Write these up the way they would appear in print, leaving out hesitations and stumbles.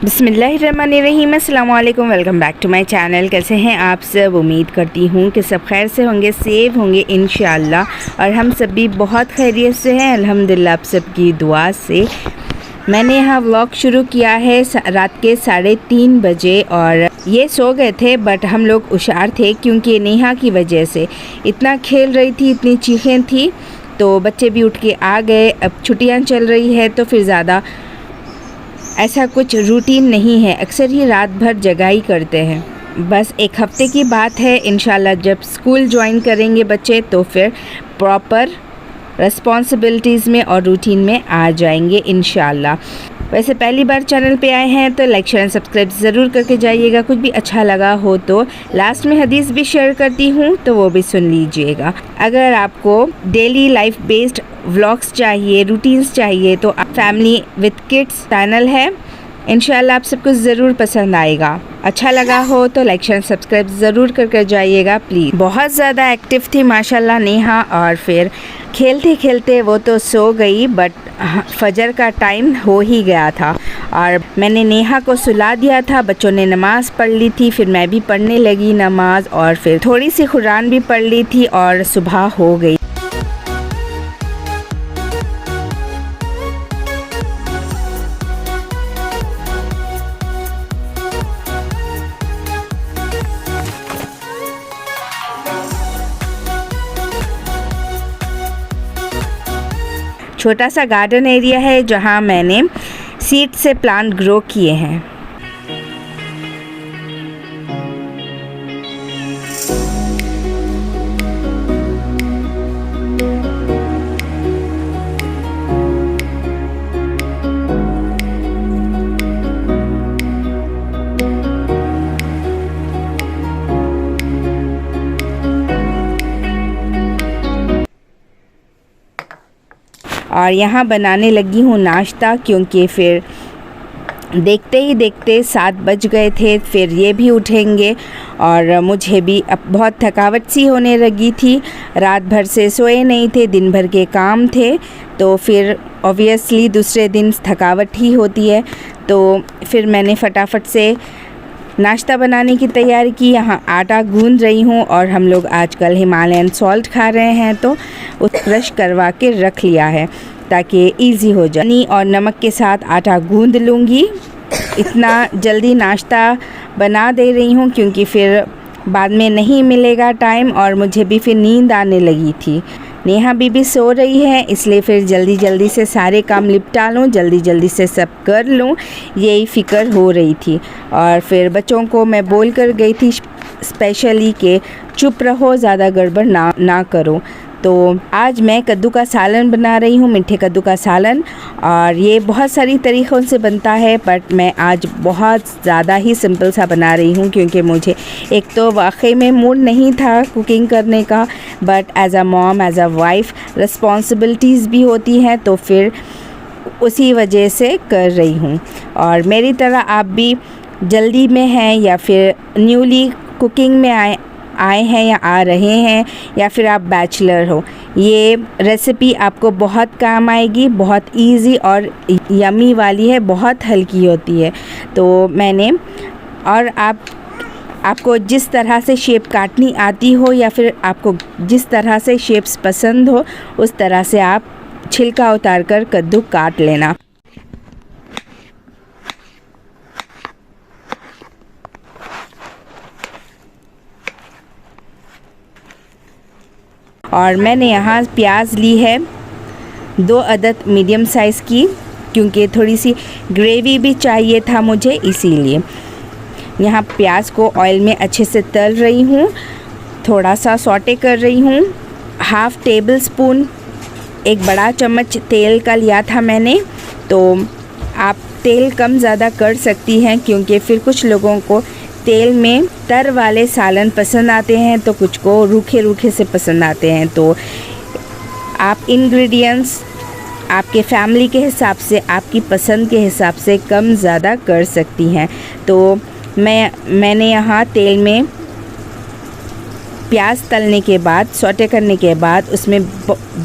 बिस्मिल्लाहिर्रहमानिर्रहीम, अस्सलाम वालेकुम। Welcome back to my channel. कैसे हैं आप सब? उम्मीद करती हूँ कि सब खैर से होंगे, सेफ होंगे इंशाअल्लाह। और हम सब भी बहुत खैरियत से हैं अल्हम्दुलिल्लाह, आप सबकी दुआ से। मैंने यहाँ व्लॉग शुरू किया है रात के 3:30 बजे और ये सो गए थे, बट हम लोग होशियार थे क्योंकि नेहा की वजह से इतना खेल रही थी, इतनी चीखें थी, तो बच्चे भी उठ के आ गए। अब छुट्टियाँ चल रही है तो फिर ज़्यादा ऐसा कुछ रूटीन नहीं है, अक्सर ही रात भर जगाई करते हैं। बस एक हफ़्ते की बात है, इंशाल्लाह जब स्कूल ज्वाइन करेंगे बच्चे तो फिर प्रॉपर रिस्पॉन्सिबिलिटीज़ में और रूटीन में आ जाएंगे इंशाल्लाह। वैसे पहली बार चैनल पे आए हैं तो लाइक शेयर सब्सक्राइब ज़रूर करके जाइएगा। कुछ भी अच्छा लगा हो तो लास्ट में हदीस भी शेयर करती हूँ, तो वो भी सुन लीजिएगा। अगर आपको डेली लाइफ बेस्ड व्लॉग्स चाहिए, रूटीन्स चाहिए, तो फैमिली विद किड्स चैनल है, इंशाल्लाह आप सबको ज़रूर पसंद आएगा। अच्छा लगा हो तो लाइक शेयर सब्सक्राइब ज़रूर करके जाइएगा प्लीज़। बहुत ज़्यादा एक्टिव थी माशाल्लाह नेहा, और फिर खेलते खेलते वो तो सो गई, बट फजर का टाइम हो ही गया था और मैंने नेहा को सुला दिया था। बच्चों ने नमाज़ पढ़ ली थी, फिर मैं भी पढ़ने लगी नमाज़, और फिर थोड़ी सी कुरान भी पढ़ ली थी और सुबह हो गई। छोटा सा गार्डन एरिया है जहाँ मैंने सीड से प्लांट ग्रो किए हैं। और यहाँ बनाने लगी हूँ नाश्ता, क्योंकि फिर देखते ही देखते 7 बज गए थे, फिर ये भी उठेंगे और मुझे भी अब बहुत थकावट सी होने लगी थी। रात भर से सोए नहीं थे, दिन भर के काम थे, तो फिर ऑब्वियसली दूसरे दिन थकावट ही होती है। तो फिर मैंने फटाफट से नाश्ता बनाने की तैयारी की। यहाँ आटा गूंद रही हूँ और हम लोग आजकल हिमालयन सॉल्ट खा रहे हैं, तो उस क्रश करवा के रख लिया है ताकि इजी हो जाए। पानी और नमक के साथ आटा गूंद लूँगी। इतना जल्दी नाश्ता बना दे रही हूँ क्योंकि फिर बाद में नहीं मिलेगा टाइम और मुझे भी फिर नींद आने लगी थी। नेहा बीबी सो रही है, इसलिए फिर जल्दी जल्दी से सारे काम निपटा लूँ, जल्दी जल्दी से सब कर लूँ, यही फ़िक्र हो रही थी। और फिर बच्चों को मैं बोल कर गई थी स्पेशली कि चुप रहो, ज़्यादा गड़बड़ ना करो। तो आज मैं कद्दू का सालन बना रही हूँ, मीठे कद्दू का सालन, और ये बहुत सारी तरीक़ों से बनता है, बट मैं आज बहुत ज़्यादा ही सिंपल सा बना रही हूँ क्योंकि मुझे एक तो वाकई में मूड नहीं था कुकिंग करने का, but as a mom, as a wife responsibilities भी होती हैं, तो फिर उसी वजह से कर रही हूँ। और मेरी तरह आप भी जल्दी में हैं या फिर न्यूली कुकिंग में आए हैं या आ रहे हैं, या फिर आप बैचलर हो, ये रेसिपी आपको बहुत काम आएगी। बहुत इजी और यमी वाली है, बहुत हल्की होती है। तो मैंने, और आपको जिस तरह से शेप काटनी आती हो या फिर आपको जिस तरह से शेप्स पसंद हो, उस तरह से आप छिलका उतार कर कद्दू काट लेना। और मैंने यहाँ प्याज ली है 2 अदद मीडियम साइज़ की, क्योंकि थोड़ी सी ग्रेवी भी चाहिए था मुझे, इसीलिए यहाँ प्याज को ऑयल में अच्छे से तल रही हूँ, थोड़ा सा सौटे कर रही हूँ। 1/2 टेबल स्पून, एक बड़ा चम्मच तेल का लिया था मैंने, तो आप तेल कम ज़्यादा कर सकती हैं क्योंकि फिर कुछ लोगों को तेल में तर वाले सालन पसंद आते हैं, तो कुछ को रूखे रूखे से पसंद आते हैं। तो आप इंग्रेडिएंट्स आपके फैमिली के हिसाब से, आपकी पसंद के हिसाब से कम ज़्यादा कर सकती हैं। तो मैंने यहाँ तेल में प्याज तलने के बाद, सौटे करने के बाद, उसमें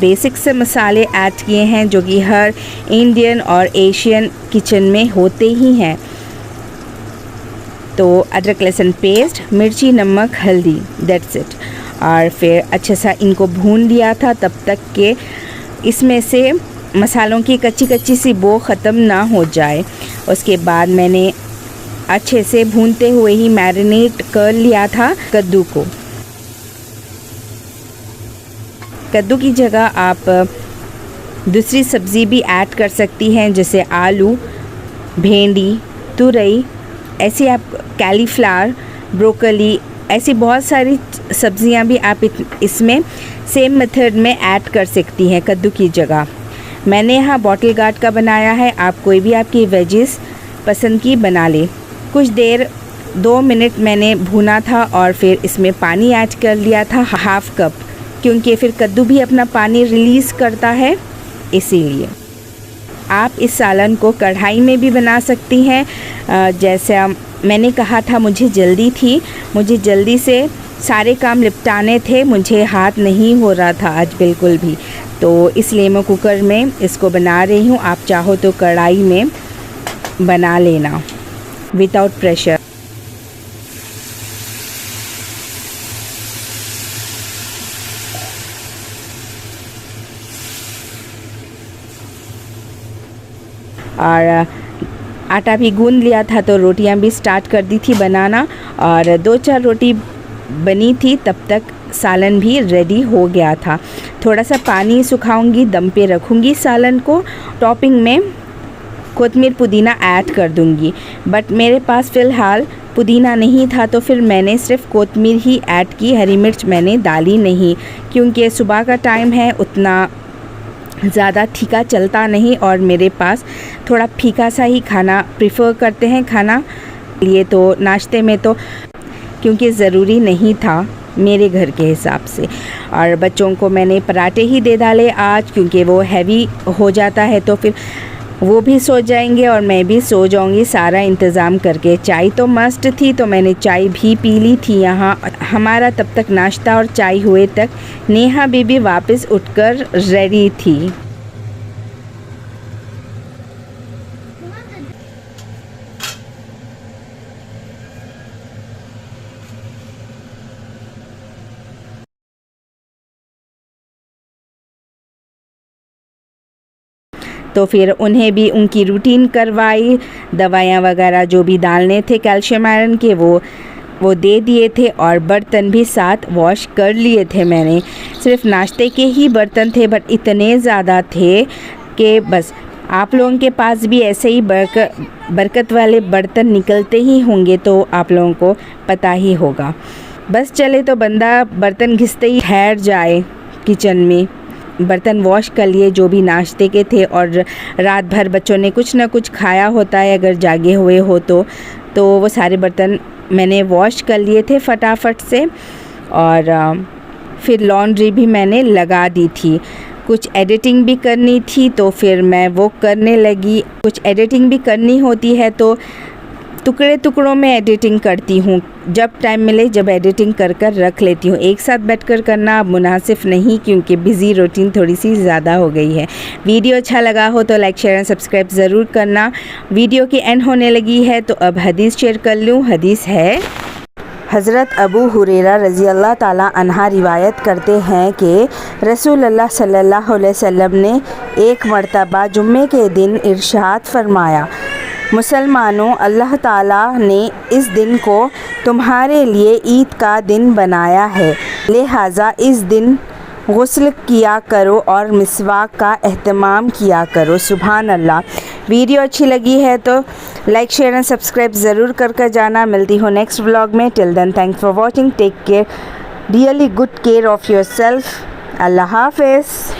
बेसिक से मसाले ऐड किए हैं जो कि हर इंडियन और एशियन किचन में होते ही हैं। तो अदरक लहसुन पेस्ट, मिर्ची, नमक, हल्दी, दैट्स इट। और फिर अच्छा सा इनको भून लिया था तब तक के इसमें से मसालों की कच्ची कच्ची सी बो ख़त्म ना हो जाए। उसके बाद मैंने अच्छे से भूनते हुए ही मैरिनेट कर लिया था कद्दू को। कद्दू की जगह आप दूसरी सब्ज़ी भी ऐड कर सकती हैं, जैसे आलू, भिंडी, तुरई, ऐसी आप कैलीफ्लावर, ब्रोकली, ऐसी बहुत सारी सब्ज़ियां भी आप इसमें सेम मेथड में ऐड कर सकती हैं कद्दू की जगह। मैंने यहाँ बॉटल गार्ड का बनाया है, आप कोई भी आपकी वेजिस पसंद की बना ले। कुछ देर 2 मिनट मैंने भुना था और फिर इसमें पानी ऐड कर लिया था 1/2 कप, क्योंकि फिर कद्दू भी अपना पानी रिलीज़ करता है, इसीलिए। आप इस सालन को कढ़ाई में भी बना सकती हैं। जैसे मैंने कहा था मुझे जल्दी थी, मुझे जल्दी से सारे काम निपटाने थे, मुझे हाथ नहीं हो रहा था आज बिल्कुल भी, तो इसलिए मैं कुकर में इसको बना रही हूँ। आप चाहो तो कढ़ाई में बना लेना विदाउट प्रेशर। और आटा भी गूंद लिया था तो रोटियां भी स्टार्ट कर दी थी बनाना, और 2-4 रोटी बनी थी तब तक सालन भी रेडी हो गया था। थोड़ा सा पानी सुखाऊंगी, दम पे रखूंगी सालन को, टॉपिंग में कोतमीर पुदीना ऐड कर दूंगी। बट मेरे पास फ़िलहाल पुदीना नहीं था तो फिर मैंने सिर्फ कोतमीर ही ऐड की, हरी मिर्च मैंने डाली नहीं, क्योंकि सुबह का टाइम है, उतना ज़्यादा फीका चलता नहीं और मेरे पास थोड़ा फीका सा ही खाना प्रेफर करते हैं खाना लिए, तो नाश्ते में तो क्योंकि ज़रूरी नहीं था मेरे घर के हिसाब से। और बच्चों को मैंने पराठे ही दे डाले आज, क्योंकि वो हैवी हो जाता है तो फिर वो भी सो जाएंगे और मैं भी सो जाऊंगी सारा इंतज़ाम करके। चाय तो मस्ट थी तो मैंने चाय भी पी ली थी यहाँ। हमारा तब तक नाश्ता और चाय हुए तक नेहा बीबी वापस उठकर रेडी थी। तो फिर उन्हें भी उनकी रूटीन करवाई, दवाइयाँ वगैरह जो भी डालने थे कैल्शियम आयरन के वो दे दिए थे, और बर्तन भी साथ वॉश कर लिए थे मैंने। सिर्फ नाश्ते के ही बर्तन थे, बट इतने ज़्यादा थे कि बस आप लोगों के पास भी ऐसे ही बरकत वाले बर्तन निकलते ही होंगे, तो आप लोगों को पता ही होगा। बस चले तो बंदा बर्तन घिसते ही ठहर जाए किचन में। बर्तन वॉश कर लिए जो भी नाश्ते के थे, और रात भर बच्चों ने कुछ ना कुछ खाया होता है अगर जागे हुए हो तो वो सारे बर्तन मैंने वॉश कर लिए थे फटाफट से। और फिर लॉन्ड्री भी मैंने लगा दी थी। कुछ एडिटिंग भी करनी थी तो फिर मैं वो करने लगी। कुछ एडिटिंग भी करनी होती है तो टुकड़े टुकड़ों में एडिटिंग करती हूँ, जब टाइम मिले जब एडिटिंग कर रख लेती हूँ। एक साथ बैठकर करना अब मुनासिब नहीं, क्योंकि बिज़ी रूटीन थोड़ी सी ज़्यादा हो गई है। वीडियो अच्छा लगा हो तो लाइक शेयर एंड सब्सक्राइब ज़रूर करना। वीडियो की एंड होने लगी है तो अब हदीस शेयर कर लूँ। हदीस है, हज़रत अबू हुरैरा रज़ी अल्लाह ताला अन्हा रिवायत करते हैं कि रसूलुल्लाह सल्लल्लाहु अलैहि वसल्लम ने एक मर्तबा जुम्मे के दिन इरशाद फरमाया, मुसलमानों, अल्लाह ताला ने इस दिन को तुम्हारे लिए ईद का दिन बनाया है, लिहाजा इस दिन गुस्ल किया करो और मिसवाक का एहतमाम किया करो। सुभान अल्लाह। वीडियो अच्छी लगी है तो लाइक शेयर एंड सब्सक्राइब ज़रूर कर जाना। मिलती हूँ नेक्स्ट व्लॉग में। Till then thanks for watching. Take care, really good care of yourself. अल्लाह हाफ़िज़।